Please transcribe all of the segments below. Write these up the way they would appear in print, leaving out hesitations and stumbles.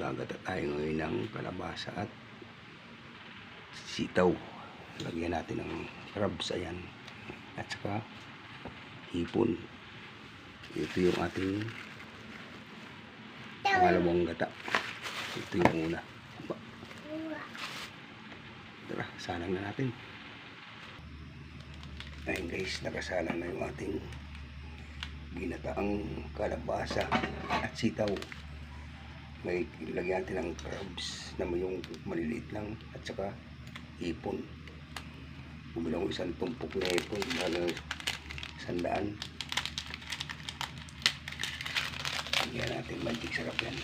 Magagata tayo ngayon ng kalabasa at sitaw. Lagyan natin ng crabs, ayan, at saka hipon. Ito yung ating pangalawang gata. Ito yung una. Tara, salang na natin. Ayun guys, nakasalang na yung ating ginataang kalabasa at sitaw. May lagyan natin ng crabs na yung maliliit lang at saka hipon. Bumilang isang tumpok na hipon, mahal 100. Lagyan natin magic, sarap yan.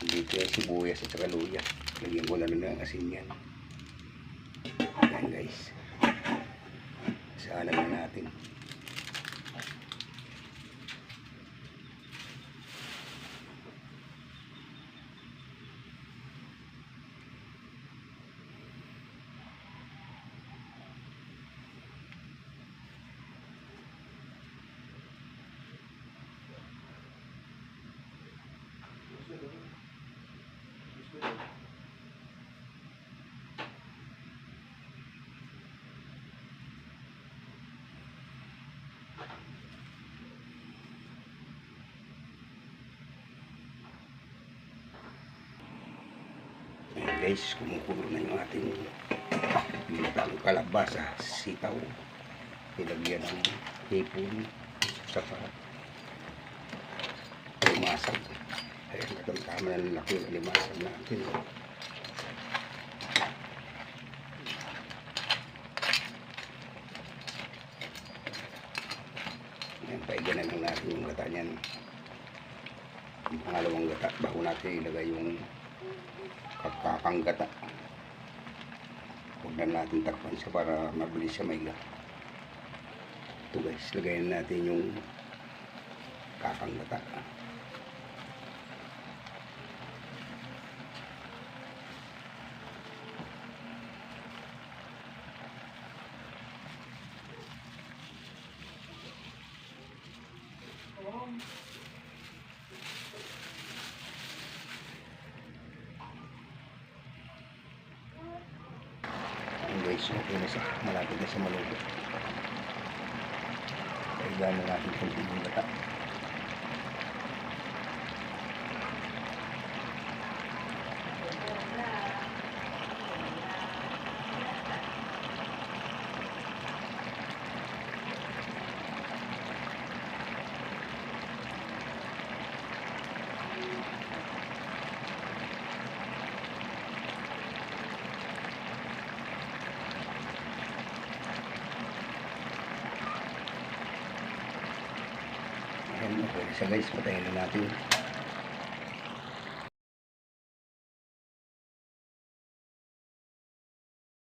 Dito yung sibuyas at saka luya. Lagyan ko lang ng asin yan. Ayan guys, salang na natin. Ayan guys, kumukulo na yung ating ginataang kalabasa, sitaw. Nilagyan ng hipon saka limasag. Ayan, itong tama na laki ng limasag natin. Ayan, paiganan lang natin yung gata niyan. Yung pangalawang gata, bago natin ilagay yung kakang gata. Huwag na natin takpan siya para mabilis siya maiga. Ito guys, lagayin natin yung kakang gata. Guys, okay na siya, malapit na siya maluto. Kailan na natin kunti yung gata. Okay, so guys, patayin na natin.